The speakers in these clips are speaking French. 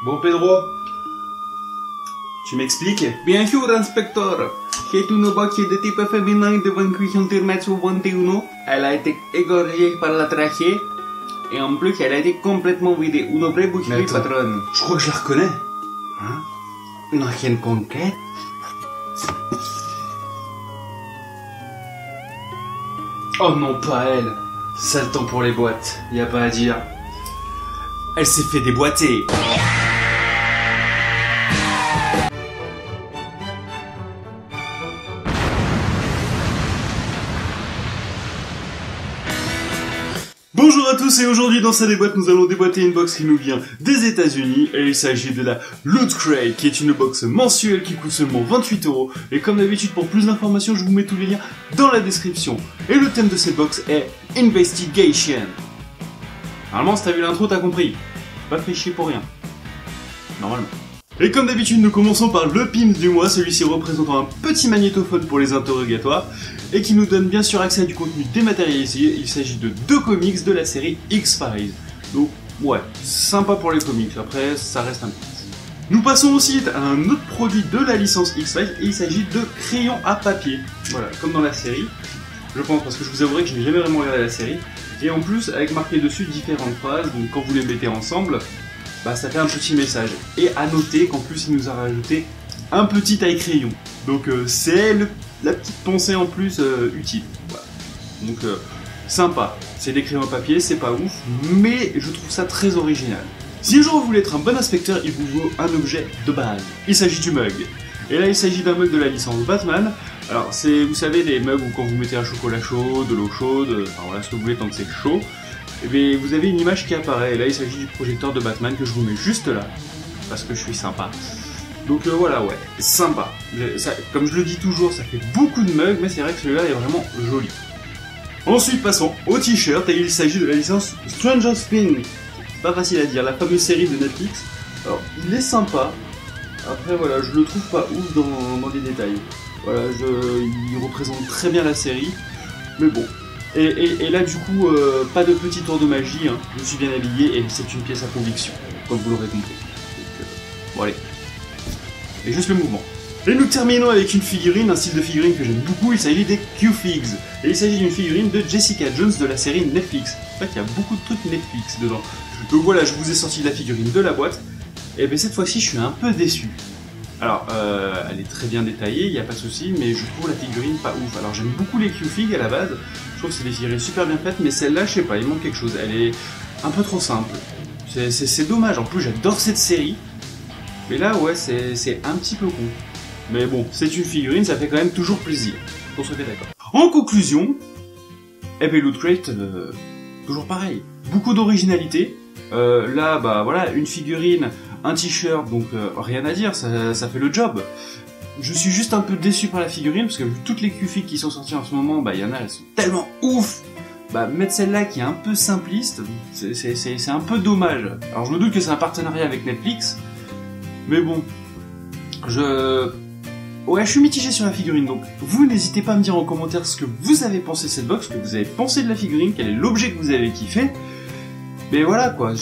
Bon Pedro, tu m'expliques? Bien sûr, inspecteur. C'est une box de type féminin de 28 cm sur 21. Elle a été égorgée par la trachée. Et en plus, elle a été complètement vidée. Une vraie boucherie, patronne. Je crois que je la reconnais. Hein? Une ancienne conquête? Oh non, pas elle. Sale temps pour les boîtes, y a pas à dire. Elle s'est fait déboîter. Bonjour à tous et aujourd'hui dans cette déboîte nous allons déboîter une box qui nous vient des États-Unis et il s'agit de la Loot Crate qui est une box mensuelle qui coûte seulement 28 € et comme d'habitude pour plus d'informations je vous mets tous les liens dans la description. Et le thème de cette box est Investigation. Normalement si t'as vu l'intro t'as compris, pas fait chier pour rien, normalement. Et comme d'habitude, nous commençons par le PIMS du mois, celui-ci représentant un petit magnétophone pour les interrogatoires, et qui nous donne bien sûr accès à du contenu dématérialisé. Il s'agit de 2 comics de la série X-Files. Donc, ouais, sympa pour les comics, après, ça reste un PIMS. Nous passons aussi à un autre produit de la licence X-Files, et il s'agit de crayons à papier. Voilà, comme dans la série, je pense, parce que je vous avouerai que je n'ai jamais vraiment regardé la série, et en plus, avec marqué dessus différentes phrases, donc quand vous les mettez ensemble, bah ça fait un petit message. Et à noter qu'en plus il nous a rajouté un petit taille-crayon. Donc c'est la petite pensée en plus utile. Voilà. Donc sympa. C'est des crayons à papier, c'est pas ouf, mais je trouve ça très original. Si un jour vous voulez être un bon inspecteur, il vous faut un objet de base. Il s'agit du mug. Et là il s'agit d'un mug de la licence Batman. Alors c'est, vous savez, les mugs où quand vous mettez un chocolat chaud, de l'eau chaude, enfin voilà ce que vous voulez tant que c'est chaud. Et bien, vous avez une image qui apparaît, et là il s'agit du projecteur de Batman que je vous mets juste là, parce que je suis sympa. Donc voilà, ouais, sympa. Ça, comme je le dis toujours, ça fait beaucoup de mugs, mais c'est vrai que celui-là est vraiment joli. Ensuite, passons au t-shirt, et il s'agit de la licence Stranger Things. C'est pas facile à dire, la fameuse série de Netflix. Alors, il est sympa, après voilà, je le trouve pas ouf dans les détails. Voilà, il représente très bien la série, mais bon. Et là du coup, pas de petit tour de magie, hein. Je suis bien habillé et c'est une pièce à conviction, comme vous l'aurez compris. Donc, bon allez, et juste le mouvement. Et nous terminons avec une figurine, un style de figurine que j'aime beaucoup, il s'agit des Q-Figs. Et il s'agit d'une figurine de Jessica Jones de la série Netflix. En fait, il y a beaucoup de trucs Netflix dedans. Donc voilà, je vous ai sorti la figurine de la boîte, et bien cette fois-ci je suis un peu déçu. Alors, elle est très bien détaillée, il n'y a pas de souci, mais je trouve la figurine pas ouf. Alors j'aime beaucoup les Q-Figs à la base, je trouve que c'est des figurines super bien faites, mais celle-là, je sais pas, il manque quelque chose. Elle est un peu trop simple. C'est dommage, en plus j'adore cette série, mais là, ouais, c'est un petit peu con. Mais bon, c'est une figurine, ça fait quand même toujours plaisir, pour se faire d'accord. En conclusion, Loot Crate, toujours pareil, beaucoup d'originalité. Là, bah voilà, une figurine, un t-shirt, donc rien à dire, ça fait le job. Je suis juste un peu déçu par la figurine, parce que vu toutes les Q-Figs qui sont sorties en ce moment, bah il y en a, elles sont tellement ouf. Bah mettre celle-là qui est un peu simpliste, c'est un peu dommage. Alors je me doute que c'est un partenariat avec Netflix, mais bon, ouais, je suis mitigé sur la figurine, donc vous n'hésitez pas à me dire en commentaire ce que vous avez pensé de cette box, ce que vous avez pensé de la figurine, quel est l'objet que vous avez kiffé. Mais voilà quoi,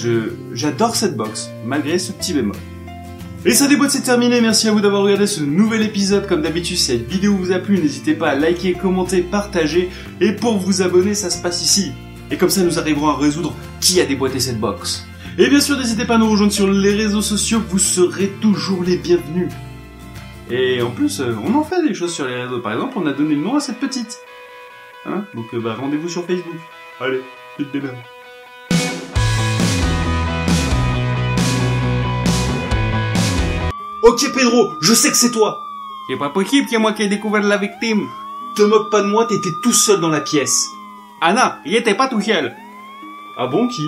j'adore cette box, malgré ce petit bémol. Et ça déboîte, c'est terminé, merci à vous d'avoir regardé ce nouvel épisode. Comme d'habitude, si cette vidéo vous a plu, n'hésitez pas à liker, commenter, partager. Et pour vous abonner, ça se passe ici. Et comme ça, nous arriverons à résoudre qui a déboîté cette box. Et bien sûr, n'hésitez pas à nous rejoindre sur les réseaux sociaux, vous serez toujours les bienvenus. Et en plus, on en fait des choses sur les réseaux. Par exemple, on a donné le nom à cette petite. Hein, donc bah, rendez-vous sur Facebook. Allez, vite des mères. Ok Pedro, je sais que c'est toi. C'est pas possible, c'est moi qui ai découvert la victime. Te moque pas de moi, t'étais tout seul dans la pièce. Ah non, il était pas tout seul. Ah bon, qui?